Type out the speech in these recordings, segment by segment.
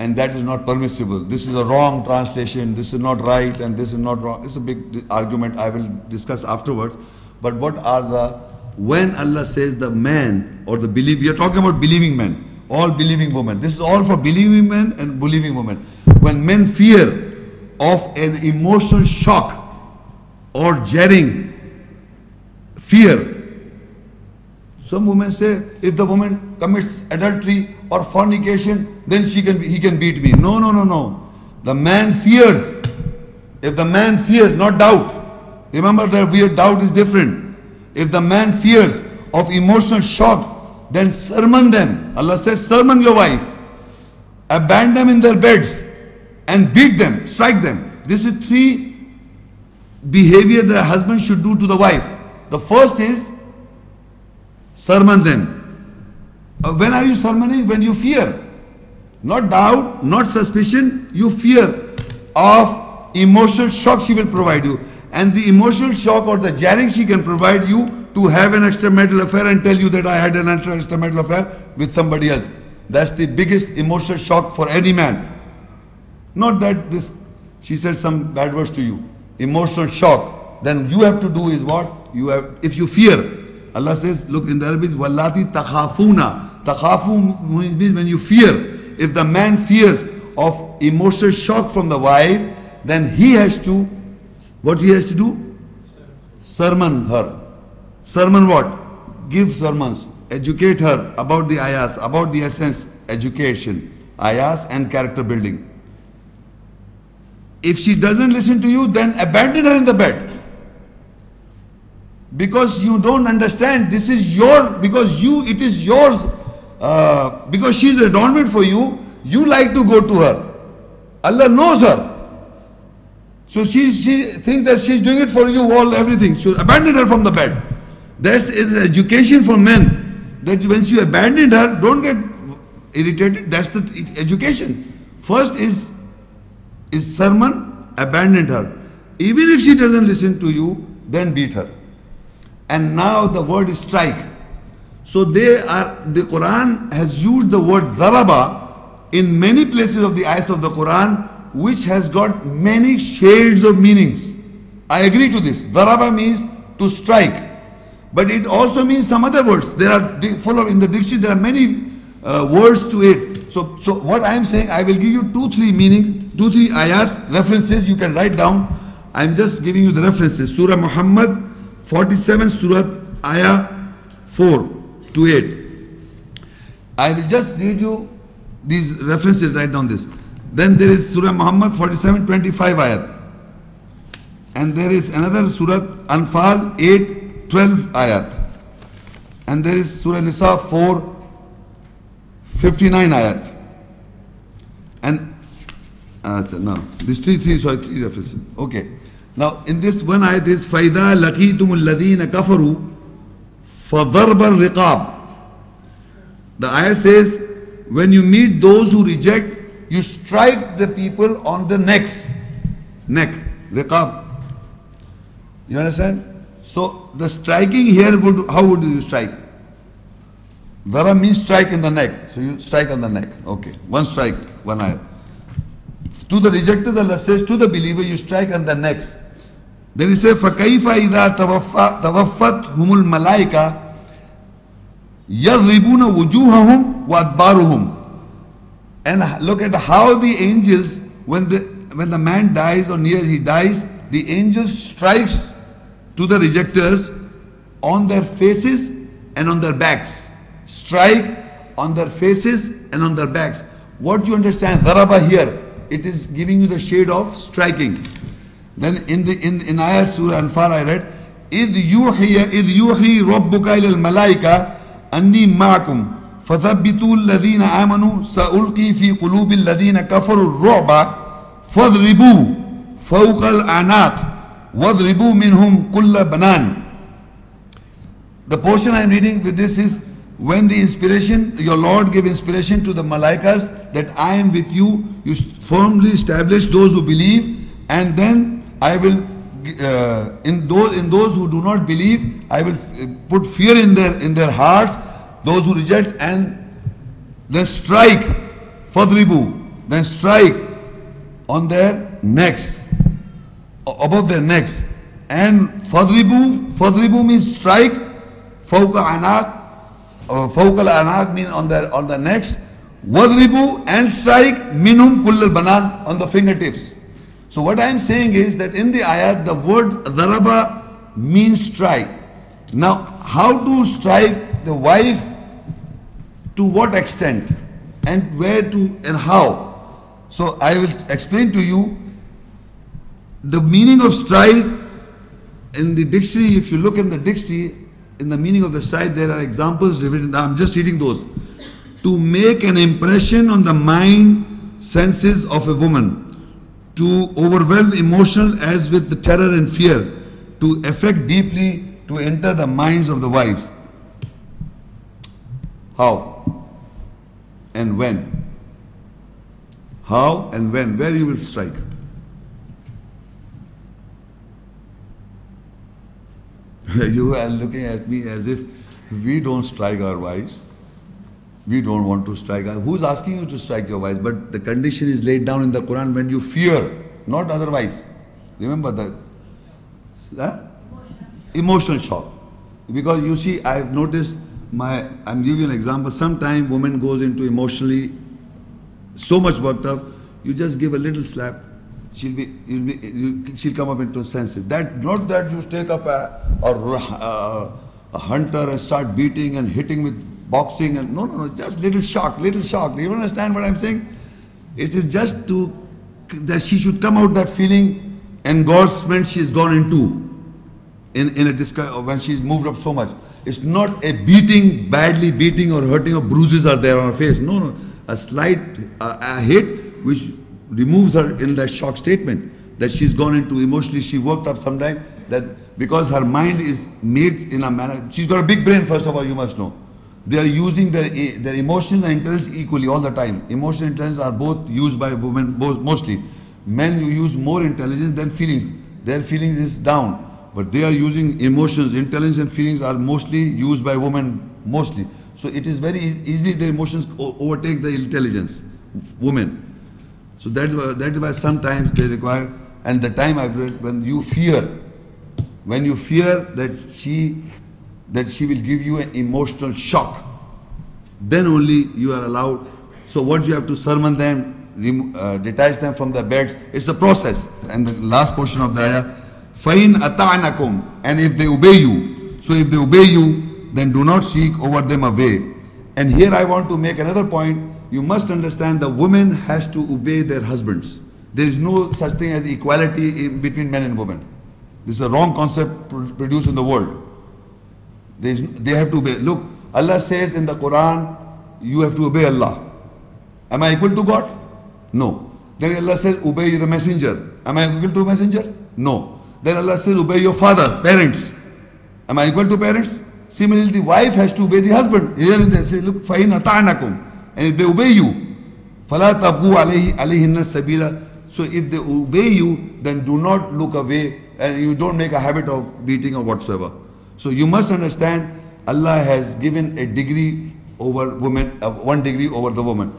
and that is not permissible. This is a wrong translation, this is not right, and this is not wrong. It's a big argument I will discuss afterwards. But what are when Allah says the man or the we are talking about believing men, all believing women. This is all for believing men and believing women. When men fear of an emotional shock or jarring fear, some women say, if the woman commits adultery or fornication, then he can beat me. No, no, no, no. The man fears. If the man fears, not doubt. Remember that doubt is different. If the man fears of emotional shock, then sermon them. Allah says, sermon your wife. Abandon them in their beds and beat them, strike them. This is 3 behavior that a husband should do to the wife. The first is sermon them. When are you sermoning? When you fear. Not doubt, not suspicion. You fear of emotional shock she will provide you. And the emotional shock or the jarring she can provide you to have an extramarital affair and tell you that I had an extramarital affair with somebody else. That's the biggest emotional shock for any man. Not that she said some bad words to you. Emotional shock. Then you have to do is what? If you fear. Allah says, look in the Arabic, Wallati takhafuna. Takhafu means when you fear. If the man fears of emotional shock from the wife, then he has to, what he has to do? Sermon her. Sermon what? Give sermons. Educate her about the ayahs, about the essence, education, ayahs and character building. If she doesn't listen to you, then abandon her in the bed. Because you don't understand, this is it is yours, because she's an adornment for you, you like to go to her. Allah knows her. So she thinks that she's doing it for you, everything. So abandon her from the bed. That's education for men. That once you abandon her, don't get irritated. That's the education. First is sermon, abandon her. Even if she doesn't listen to you, then beat her. And now the word is strike. So the Quran has used the word dharaba in many places of the ayahs of the Quran, which has got many shades of meanings. I agree to this. Dharaba means to strike. But it also means some other words. There are in the dictionary, there are many words to it. So what I am saying, I will give you 2-3 ayahs, references you can write down. I am just giving you the references. Surah Muhammad 47, Surah Ayah 4 to 8. I will just read you these references, write down this. Then there is Surah Muhammad 47, 25 ayat. And there is another Surah An-anfal 8, 12 ayat. And there is Surah Nisa 4, 59 ayat. And no, these three references. Okay. Now in this one ayat is فَإِذَا لَقِيتُمُ الَّذِينَ كَفَرُوا فَضَرْبَ الرِّقَابِ. The ayat says, when you meet those who reject, you strike the people on the neck, riqab. You understand? So the striking here how would you strike? Dhara means strike in the neck. So you strike on the neck. Okay. One strike, one ayat. To the rejectors, Allah says, to the believer, you strike on the necks. Then he says, فَكَيْفَ إِذَا تَوَفَّتْهُمُ الْمَلَائِكَةِ يَضْرِبُونَ وُجُوهَهُمْ وَأَدْبَارُهُمْ. And look at how the angels, when the man dies or near he dies, the angels strikes to the rejectors on their faces and on their backs. Strike on their faces and on their backs. What do you understand? Dharaba here. It is giving you the shade of striking. Then in ayah Surah An-anfal I read, إِذْ يُوحِي رَبُّكَ إِلَى الْمَلَائِكَةِ أَنِّي مَعَكُمْ فَثَبِّتُوا الَّذِينَ آمَنُوا سَأُلْقِي فِي قُلُوبِ الَّذِينَ كَفَرُوا الرُّعْبَ فَاضْرِبُوا فَوْقَ الْأَعْنَاقِ وَاضْرِبُوا مِنْهُمْ كُلَّ بَنَانٍ. The portion I am reading with this is, when the inspiration, your Lord gave inspiration to the malaikas that I am with you, you firmly establish those who believe, and then I will, in those who do not believe, I will put fear in their hearts, those who reject, and then strike, fadribu, then strike on their necks, above their necks. And fadribu means strike, fawqa anak, fawqa al-anak means on the necks, wadribu and strike minhum kull al-banan, on the fingertips. So what I am saying is that in the ayat the word daraba means strike. Now how to strike the wife, to what extent, and where to and how? So I will explain to you the meaning of strike in the dictionary. If you look in the dictionary, in the meaning of the strike, there are examples written. I'm just reading those. To make an impression on the mind, senses of a woman, to overwhelm emotional as with the terror and fear, to affect deeply, to enter the minds of the wives. How and when? How and when? Where you will strike? You are looking at me as if we don't strike our wives. We don't want to strike. Who's asking you to strike your wives? But the condition is laid down in the Quran when you fear, not otherwise. Remember that? Emotional shock. Because you see, I've noticed, I'm giving you an example. Sometimes woman goes into emotionally so much worked up, you just give a little slap, she'll come up into senses. That not that you take up a hunter and start beating and hitting with boxing and no, just little shock. Do you understand what I'm saying? It is just that she should come out that feeling engrossment she's gone into in a discussion when she's moved up so much. It's not a beating, badly beating or hurting or bruises are there on her face. No, a slight a hit which removes her in that shock statement that she's gone into emotionally. She worked up sometime that because her mind is made in a manner. She's got a big brain, first of all, you must know. They are using their emotions and intelligence equally all the time. Emotion and intelligence are both used by women, mostly. Men, you use more intelligence than feelings. Their feelings is down. But they are using emotions, intelligence and feelings are mostly used by women, mostly. So it is very easy their emotions overtake the intelligence, women. So that is why sometimes they require, and the time I've read, when you fear that she will give you an emotional shock, then only you are allowed. So what you have to sermon them, detach them from their beds. It's a process. And the last portion of the ayah, فَإِنْ أَطَعْنَكُمْ, and if they obey you. So if they obey you, then do not seek over them a way. And here I want to make another point. You must understand the woman has to obey their husbands. There is no such thing as equality between men and women. This is a wrong concept produced in the world. They have to obey. Look, Allah says in the Quran, you have to obey Allah. Am I equal to God? No. Then Allah says, obey the messenger. Am I equal to a messenger? No. Then Allah says, obey your father, parents. Am I equal to parents? Similarly, the wife has to obey the husband. Here they say, look, فَإِنْ أَطَعْنَكُمْ, and if they obey you, فَلَا تَبْغُوا عَلَيْهِنَّ السَّبِيلَ. So if they obey you, then do not look away and you don't make a habit of beating or whatsoever. So you must understand, Allah has given a degree over women, 1 degree over the woman.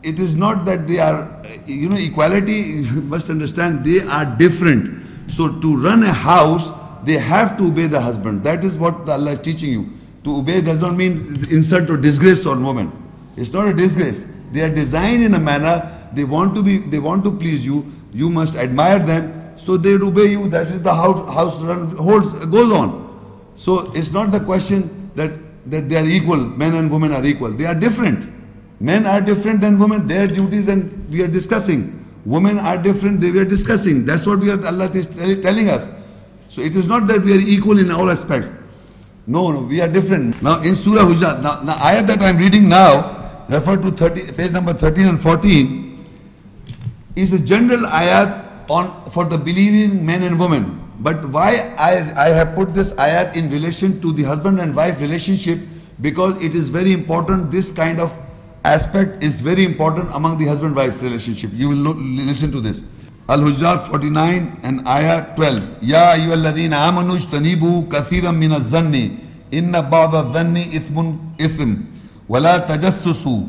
It is not that they are, equality, you must understand, they are different. So to run a house, they have to obey the husband. That is what Allah is teaching you. To obey does not mean insult or disgrace on women. It's not a disgrace. They are designed in a manner, they want to please you. You must admire them, so they will obey you. That is the house goes on. So it's not the question that they are equal, men and women are equal. They are different. Men are different than women, their duties, and we are discussing. Women are different, we are discussing. That's what Allah is telling us. So it is not that we are equal in all aspects. No, we are different. Now in Surah Hujurat, now the ayat that I am reading now, refer to page number 13 and 14, is a general ayat for the believing men and women. But why I have put this ayat in relation to the husband and wife relationship, because it is very important. This kind of aspect is very important among the husband-wife relationship. You will listen to this. Al-hujurat 49 and ayah 12. Ya ayyuhalladhina amanu ijtanibu kathiran min az-zanni inna ba'da adh-dhanni ithmun ithm wa la tajassusu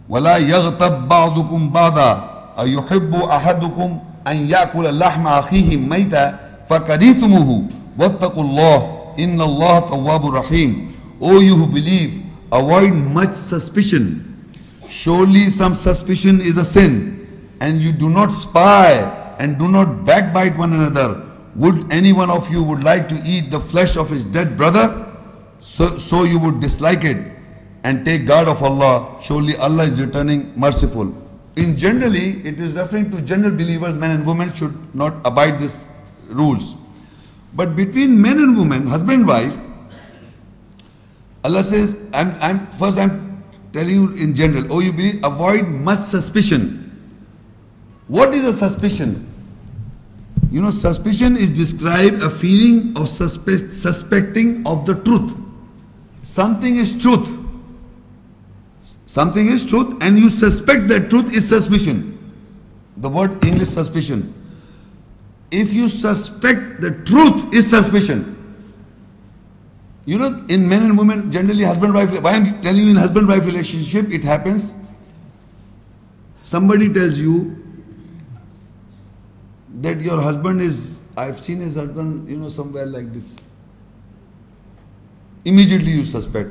وَلَا يَغْتَبْ بَعْضُكُمْ بَعْضًا أَيُحِبُّ أَحَدُكُمْ أَنْ يَأْكُلَ لَحْمَ أَخِيهِ مَيْتًا فَكَرِهْتُمُوهُ وَاتَّقُوا اللَّهَ إِنَّ اللَّهَ تَوَّابٌ رَحِيمٌ. O you who believe, avoid much suspicion. Surely some suspicion is a sin, and you do not spy and do not backbite one another. Would any one of you would like to eat the flesh of his dead brother? So you would dislike it, and take guard of Allah. Surely Allah is returning merciful. In generally, it is referring to general believers, men and women should not abide these rules. But between men and women, husband and wife, Allah says, I'm telling you in general, oh you believe, avoid much suspicion. What is a suspicion? You know, suspicion is described a feeling of suspecting of the truth. Something is truth. Something is truth and you suspect that truth is suspicion. The word English suspicion. If you suspect the truth is suspicion. You know, in men and women, generally husband wife, why I'm telling you in husband wife relationship, it happens. Somebody tells you that your husband is, I've seen his husband, you know, somewhere like this. Immediately you suspect.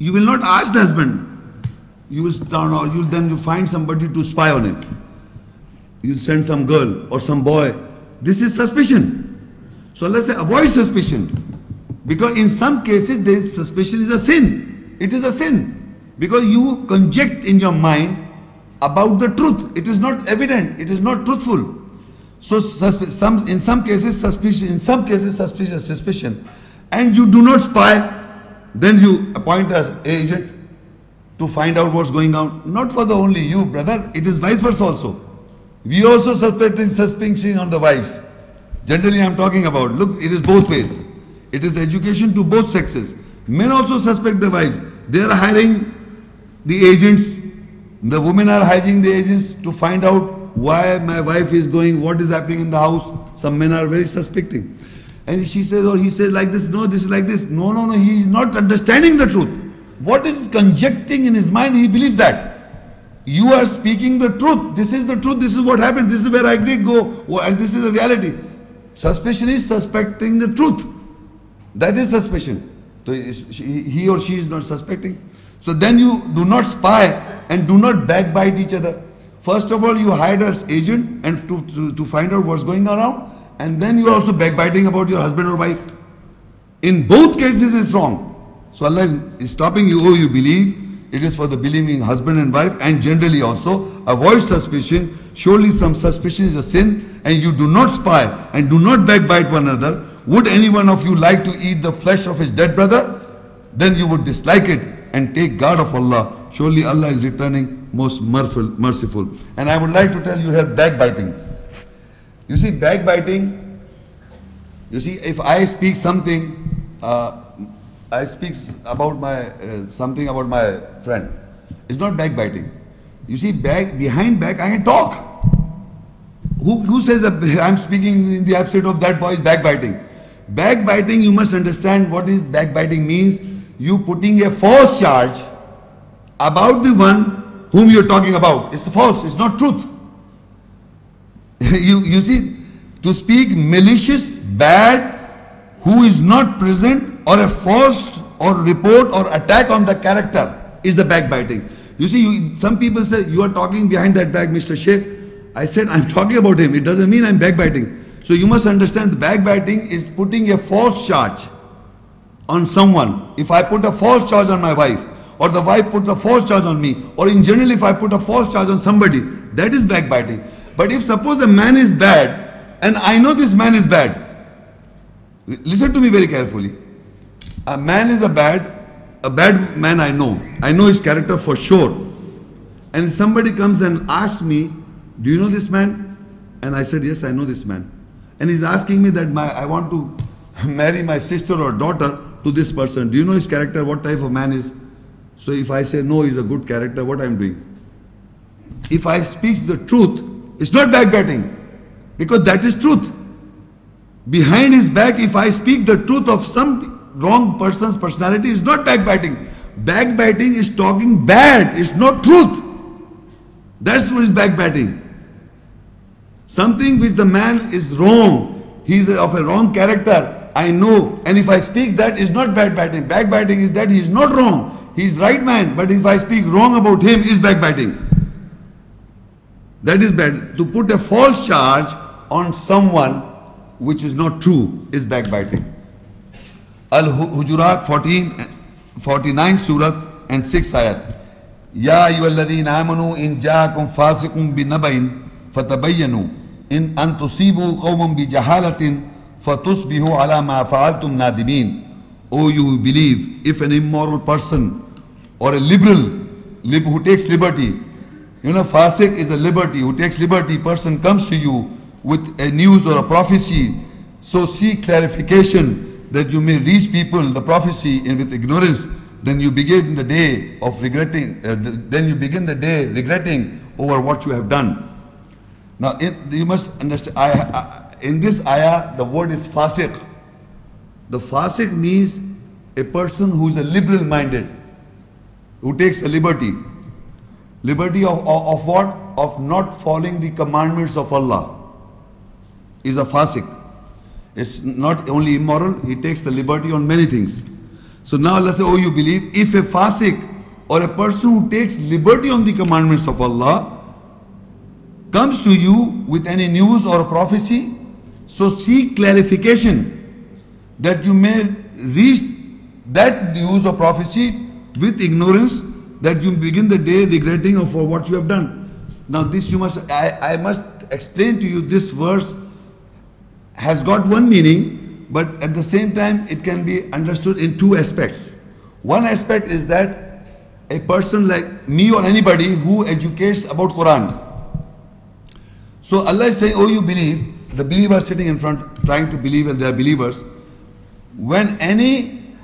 You will not ask the husband. You will start, or you find somebody to spy on him. You'll send some girl or some boy. This is suspicion. So let's say avoid suspicion. Because in some cases, this suspicion is a sin. It is a sin. Because you conject in your mind about the truth. It is not evident. It is not truthful. So in some cases, suspicion. In some cases, suspicion. And you do not spy. Then you appoint an agent to find out what's going on. Not for the only you, brother. It is vice versa also. We also suspecting on the wives. Generally, I'm talking about. Look, it is both ways. It is education to both sexes. Men also suspect the wives. They are hiring the agents. The women are hiring the agents to find out why my wife is going, what is happening in the house. Some men are very suspecting. And she says or he says like this, no, this is like this. No, he is not understanding the truth. What is conjecting in his mind? He believes that. You are speaking the truth. This is the truth. This is what happened. This is where I did go. And this is the reality. Suspicion is suspecting the truth. That is suspicion. So he or she is not suspecting. So then you do not spy and do not backbite each other. First of all, you hired an agent and to find out what's going around. And then you are also backbiting about your husband or wife. In both cases it's wrong. So Allah is stopping you. Oh, you believe. It is for the believing husband and wife, and generally also avoid suspicion. Surely some suspicion is a sin, and you do not spy and do not backbite one another. Would any one of you like to eat the flesh of his dead brother? Then you would dislike it and take guard of Allah. Surely Allah is returning most merciful. And I would like to tell you here backbiting. You see, backbiting, you see, if I speak something, I speak about something about my friend. It's not backbiting. You see, behind back, I can talk. Who says that I'm speaking in the absence of that boy is backbiting? Backbiting, you must understand what is backbiting means. You putting a false charge about the one whom you're talking about. It's false. It's not truth. You see, to speak malicious, bad, who is not present, or a false or report or attack on the character is a backbiting. You see, some people say, you are talking behind that back, Mr. Shaikh. I said, I'm talking about him. It doesn't mean I'm backbiting. So you must understand, the backbiting is putting a false charge on someone. If I put a false charge on my wife, or the wife puts a false charge on me, or in general if I put a false charge on somebody, that is backbiting. But if suppose the man is bad, and I know this man is bad, listen to me very carefully. A man is a bad man I know his character for sure. And somebody comes and asks me, do you know this man? And I said, yes, I know this man. And he's asking me that I want to marry my sister or daughter to this person. Do you know his character? What type of man is? So if I say, no, he's a good character, what I'm doing? If I speak the truth, it's not backbiting. Because that is truth. Behind his back, if I speak the truth of some wrong person's personality, it's not backbiting. Backbiting is talking bad, it's not truth. That's what is backbiting. Something which the man is wrong, he's of a wrong character, I know, and if I speak that is not backbiting. Backbiting is that he is not wrong, he is right man, but if I speak wrong about him is backbiting. That is bad. To put a false charge on someone which is not true is backbiting. Al-hujurat 49 surah and 6 ayat. Ya ayyuhalladhina amanu in ja'akum fasiqun binaba'in fatabayyanu in an tusibu qawman bijahalatin fatusbihu ala ma fa'altum nadimin. O you who believe, if an immoral person or a liberal who takes liberty, fasiq is a liberty, who takes liberty, person comes to you with a news or a prophecy, so seek clarification that you may reach people the prophecy with ignorance, then you begin the day of regretting, regretting over what you have done. Now you must understand, in this ayah the word is fasiq. The fasiq means a person who is a liberal minded, who takes a liberty. Liberty of what? Of not following the commandments of Allah is a fasiq. It's not only immoral, he takes the liberty on many things. So now Allah says, oh you believe, if a fasiq or a person who takes liberty on the commandments of Allah comes to you with any news or a prophecy, so seek clarification that you may reach that news or prophecy with ignorance, that you begin the day regretting for what you have done. Now this I must explain to you, this verse has got one meaning, but at the same time it can be understood in two aspects. One aspect is that a person like me or anybody who educates about Quran. So Allah is saying, oh you believe, the believers sitting in front trying to believe and they are believers. When any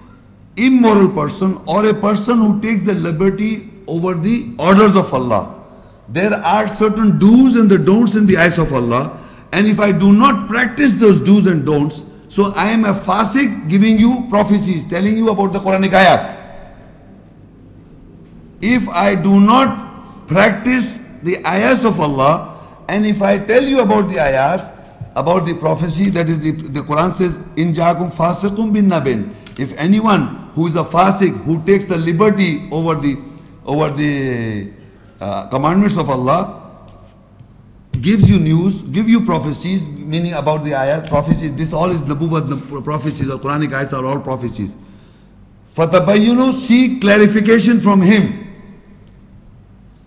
immoral person or a person who takes the liberty over the orders of Allah, there are certain do's and the don'ts in the eyes of Allah, and if I do not practice those do's and don'ts, so I am a fasiq giving you prophecies, telling you about the Quranic ayahs. If I do not practice the ayahs of Allah, and if I tell you about the ayahs, about the prophecy, that is the Quran says, in ja'akum fasiqun bin nabin. If anyone who is a fasiq, who takes the liberty over the commandments of Allah, gives you news, give you prophecies, meaning about the ayat, prophecies, this all is nubuwwat, the prophecies, or Quranic ayats are all prophecies. Fatabayyunu, seek clarification from him.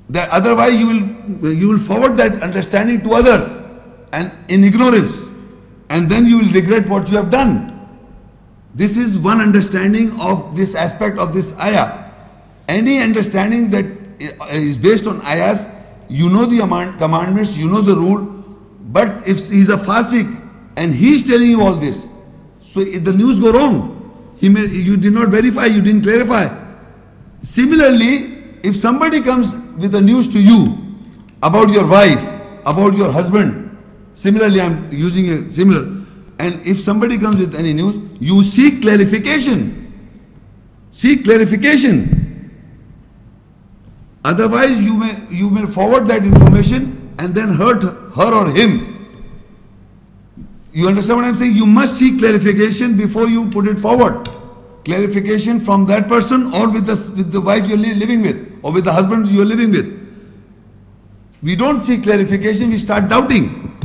That otherwise you will forward that understanding to others and in ignorance, and then you will regret what you have done. This is one understanding of this aspect of this ayah. Any understanding that is based on ayahs, you know the commandments, you know the rule, but if he's a fasiq and he's telling you all this, so if the news go wrong, you did not verify, you didn't clarify. Similarly, if somebody comes with the news to you about your wife, about your husband, similarly I'm using a similar, and if somebody comes with any news, you seek clarification. Seek clarification. Otherwise you may forward that information and then hurt her or him. You understand what I'm saying? You must seek clarification before you put it forward. Clarification from that person, or with the wife you're living with, or with the husband you're living with. We don't seek clarification, we start doubting.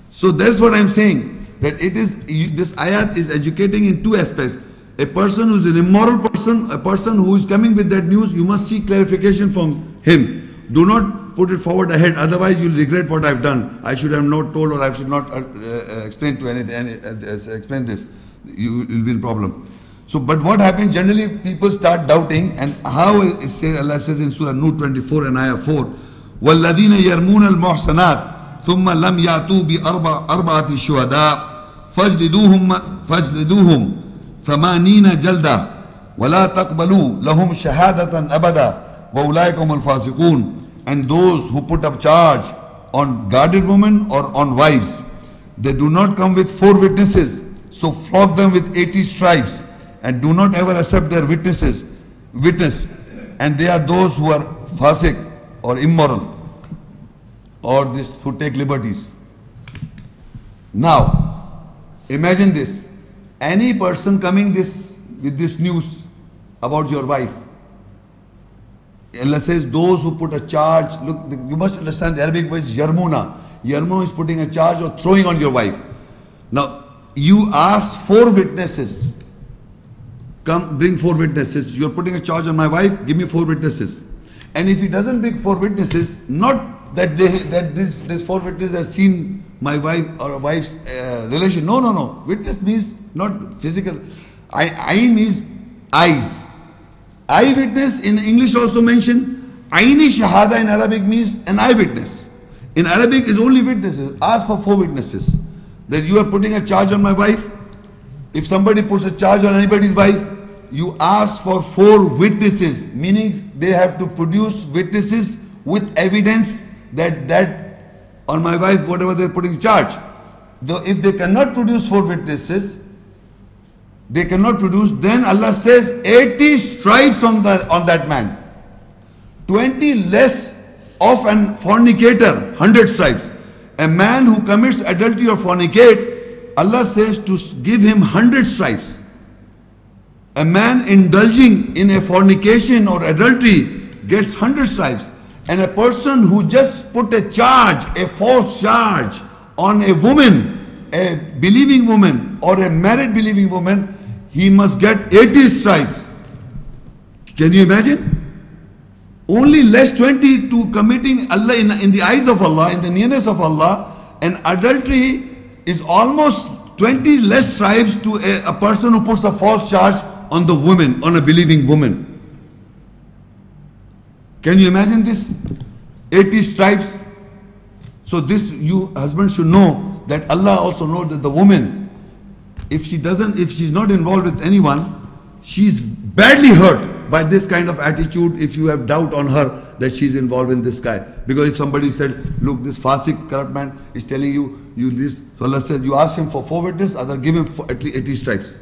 So that's what I'm saying, that it is, this ayat is educating in two aspects. A person who is an immoral person, a person who is coming with that news, you must seek clarification from him. Do not put it forward ahead, otherwise you'll regret what I've done. I should have not told, or I should not explain to explain this. You will be in problem. So, but what happens, generally people start doubting, and how Allah says in Surah An-noor 24 and ayah 4, وَالَّذِينَ يَرْمُونَ الْمُحْصَنَاتِ ثُمَّ لَمْ يَأْتُوا بِأَرْبَعَةِ شُهَدَاءَ فَاجْلِدُوهُمْ ثمانين جلدة ولا تقبلوا لهم شهادة أبدا وأولئك هم الفاسقون. And those who put up charge on guarded women or on wives, they do not come with 4 witnesses, so flog them with 80 stripes, and do not ever accept their witnesses. witness, and they are those who are fasik or immoral, or this who take liberties. Now, imagine this. Any person coming with this news about your wife, Allah says those who put a charge. Look, you must understand the Arabic word is yarmuna. Yarmu is putting a charge or throwing on your wife. Now, you ask 4 witnesses. Come, bring 4 witnesses. You're putting a charge on my wife, give me 4 witnesses. And if he doesn't bring 4 witnesses, not that these 4 witnesses have seen my wife or a wife's relation. No. Witness means not physical. Ayn is eyes. Eyewitness in English also mentioned. Aini shahada in Arabic means an eyewitness. In Arabic is only witnesses. Ask for 4 witnesses. That you are putting a charge on my wife. If somebody puts a charge on anybody's wife, you ask for 4 witnesses. Meaning they have to produce witnesses with evidence that on my wife, whatever they're putting charge. Though if they cannot produce 4 witnesses, then Allah says 80 stripes on that man. 20 less of an fornicator, 100 stripes. A man who commits adultery or fornicate, Allah says to give him 100 stripes. A man indulging in a fornication or adultery gets 100 stripes. And a person who just put a charge, a false charge on a woman, a believing woman or a married believing woman, he must get 80 stripes. Can you imagine? Only less 20 to committing Allah in the eyes of Allah, in the nearness of Allah. And adultery is almost 20 less stripes to a person who puts a false charge on the woman, on a believing woman. Can you imagine this? 80 stripes. So this, you husband should know that Allah also knows that the woman, if she's not involved with anyone, she's badly hurt by this kind of attitude. If you have doubt on her that she's involved in this guy, because if somebody said, look, this fasik, corrupt man is telling you this, so Allah says you ask him for 4 witnesses, other give him at least 80 stripes.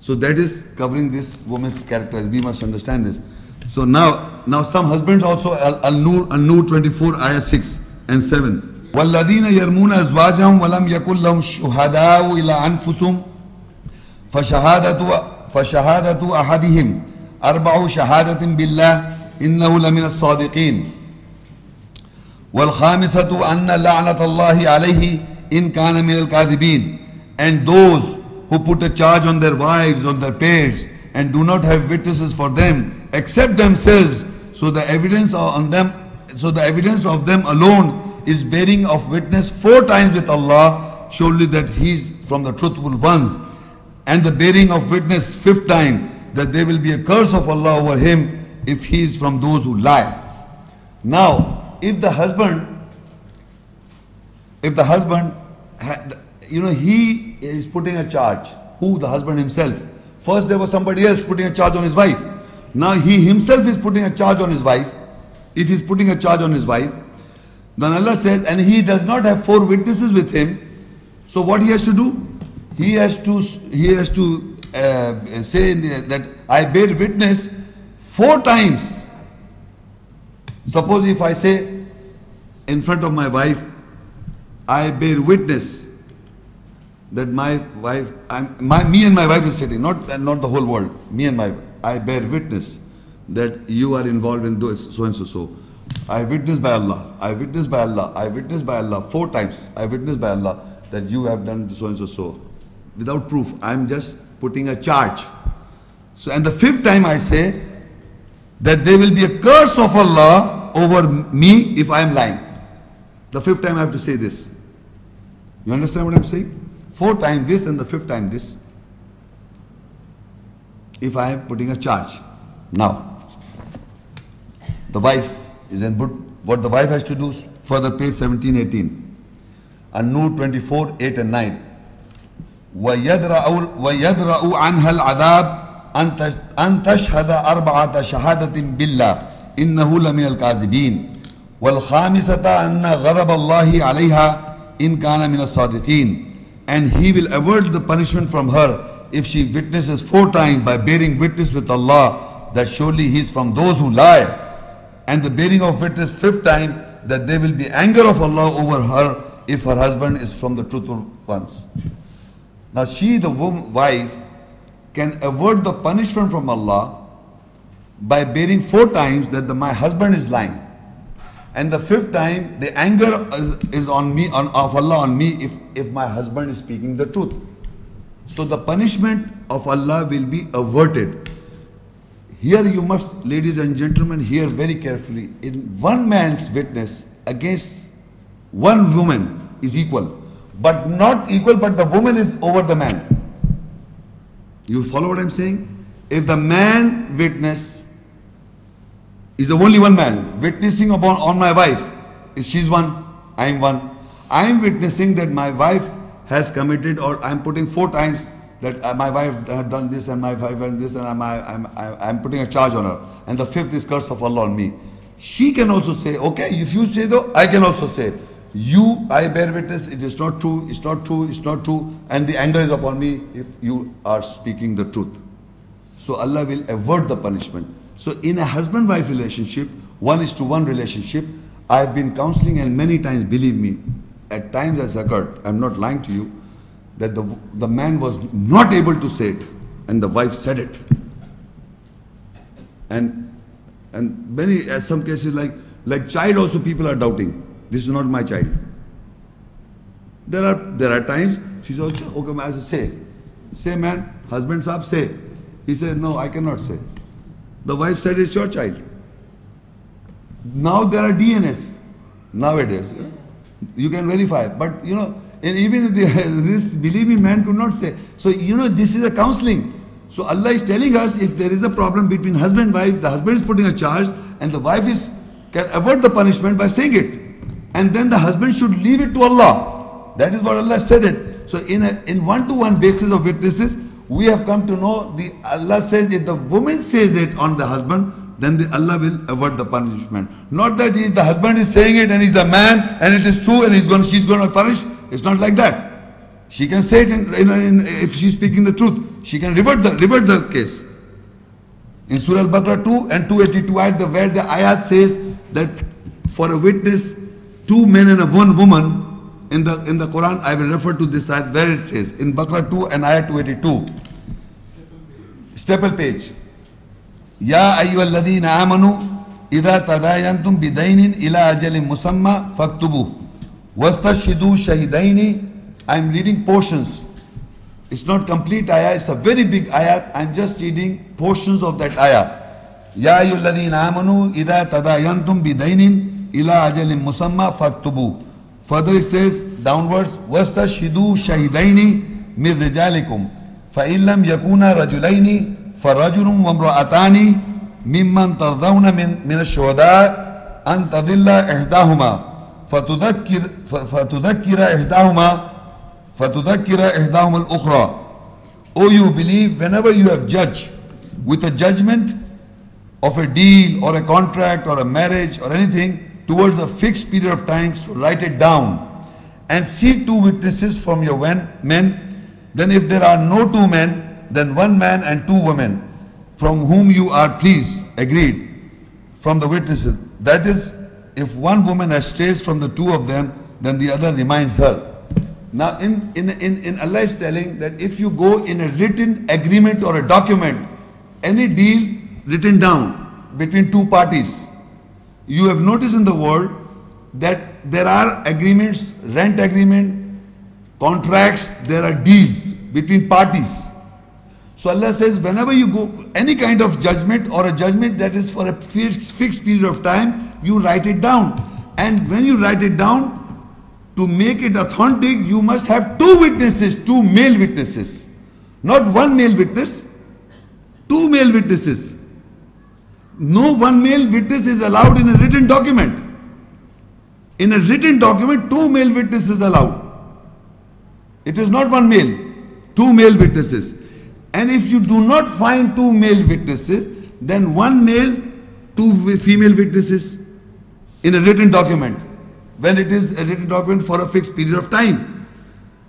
So that is covering this woman's character. We must understand this. So now some husbands also, An-noor 24 ayah 6 and 7. وَالَّذِينَ يَرْمُونَ أَزْوَاجَهُمْ وَلَمْ يَكُنْ لَهُمْ شُهَدَاءُ إِلَّا أَنفُسُهُمْ فشهادة أحدهم أربع شهادة بالله إنه لمن الصادقين والخامسة أن لعنة الله عليه إن كان من الكاذبين. And those who put a charge on their wives, on their pets, and do not have witnesses for them except themselves, so the evidence of them alone is bearing of witness 4 times with Allah, surely that he is from the truthful ones. And the bearing of witness 5th time, that there will be a curse of Allah over him if he is from those who lie. Now, if the husband he is putting a charge. Who? The husband himself. First there was somebody else putting a charge on his wife. Now he himself is putting a charge on his wife. If he is putting a charge on his wife, then Allah says, and he does not have 4 witnesses with him. So what he has to do? He has to say that I bear witness 4 times. Suppose if I say in front of my wife, I bear witness that my wife, me and my wife is sitting, not the whole world. Me and my wife, I bear witness that you are involved in this so and so. I witness by Allah. I witness by Allah. I witness by Allah 4 times. I witness by Allah that you have done so and so. Without proof, I am just putting a charge. So, and the 5th time I say that there will be a curse of Allah over me if I am lying. The 5th time I have to say this. You understand what I am saying? 4 times this and the 5th time this. If I am putting a charge. Now, the wife is in what the wife has to do, further page 17, 18. An-noor 24, 8 and 9. وَيَدْرَأُ عَنْهَا الْعَذَابِ أَن تَشْهَدَ أَرْبَعَةَ شَهَادَةٍ بِاللَّهِ إِنَّهُ لَمِنَ الْكَاذِبِينَ وَالْخَامِسَةَ أَنَّ غَضَبَ اللَّهِ عَلَيْهَا إِنْ كَانَ مِنَ الصَّادِقِينَ. And he will avert the punishment from her if she witnesses 4 times by bearing witness with Allah that surely he is from those who lie, and the bearing of witness 5th time, that there will be anger of Allah over her if her husband is from the truthful ones. Now she, the wife, can avert the punishment from Allah by bearing 4 times that my husband is lying. And the 5th time, the anger is on me, of Allah on me if my husband is speaking the truth. So the punishment of Allah will be averted. Here you must, ladies and gentlemen, hear very carefully. In one man's witness against one woman is equal. But not equal, but the woman is over the man. You follow what I'm saying? If the man witness is only one man witnessing on my wife, she's one, I'm one. I'm witnessing that my wife has committed, or I'm putting 4 times that my wife had done this and my wife and this, and I'm putting a charge on her. And the 5th is curse of Allah on me. She can also say, okay, if you say though, I can also say, I bear witness, it is not true, it's not true, it's not true, and the anger is upon me if you are speaking the truth. So Allah will avert the punishment. So in a husband-wife relationship, 1:1 relationship, I've been counseling, and many times, believe me, at times has occurred, I'm not lying to you, that the man was not able to say it, and the wife said it. And many, some cases like child also, people are doubting. This is not my child. There are times she says, okay, I say man, husband sahab, say. He said, no, I cannot say. The wife said, it's your child. Now there are DNAs nowadays. You can verify. But and even this, believe me, man could not say. So this is a counseling. So Allah is telling us, if there is a problem between husband and wife, the husband is putting a charge and the wife can avert the punishment by saying it. And then the husband should leave it to Allah. That is what Allah said it. So in 1-to-1 basis of witnesses, we have come to know, Allah says if the woman says it on the husband, then Allah will avert the punishment. Not that the husband is saying it and he's a man and it is true and she's going to punish. It's not like that. She can say it if she's speaking the truth. She can revert the case. In Surah Al-Baqarah 2 and 282 ayat, where the ayat says that for a witness, 2 men and 1 woman, in the Quran, I will refer to this ayat where it says, in Baqarah 2 and ayat 282. Staple page. Ya ayyuhalladhina amanu idha tadayantum bidainin ila ajalin musamma faktubu wastashhidu shahidaini. I am reading portions. It's not complete ayah, it's a very big ayat. I'm just reading portions of that ayah. Ya ayyuhalladhina amanu idha tadayantum bidainin ila ajalin musamma faktubu. Further it says downwards, wastashhidu shahidaini min rijalikum fa illam yakuna rajulaini farajulun wa imra'atani mimman tardawna min ash-shuhada an tadilla ihdahuma fatudhakkira ihdahuma al-ukhra. O you believe, whenever you have judged with a judgment of a deal or a contract or a marriage or anything towards a fixed period of time, so write it down and seek 2 witnesses from your men. Then if there are no 2 men, then 1 man and 2 women from whom you are pleased, agreed from the witnesses. That is, if 1 woman strays from the 2 of them, then the other reminds her. Now in Allah is telling that if you go in a written agreement or a document, any deal written down between 2 parties, you have noticed in the world that there are agreements, rent agreement, contracts, there are deals between parties. So Allah says, whenever you go any kind of judgment or a judgment that is for a fixed period of time, you write it down. And when you write it down, to make it authentic, you must have 2 witnesses, 2 male witnesses. Not 1 male witness, 2 male witnesses. No 1 male witness is allowed in a written document. In a written document, 2 male witnesses allowed. It is not 1 male, 2 male witnesses. And if you do not find 2 male witnesses, then 1 male, 2 female witnesses in a written document. When it is a written document for a fixed period of time.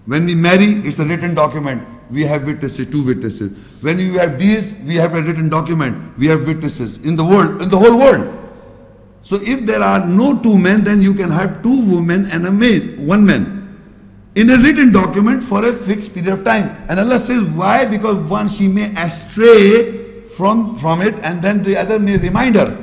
When we marry, it's a written document. we have witnesses, two witnesses. When you have this, we have a written document, we have witnesses in the world, in the whole world. So if there are no two men, then you can have two women and a man, one man, in a written document for a fixed period of time. And Allah says, why? Because one, she may astray from it, and then the other may remind her.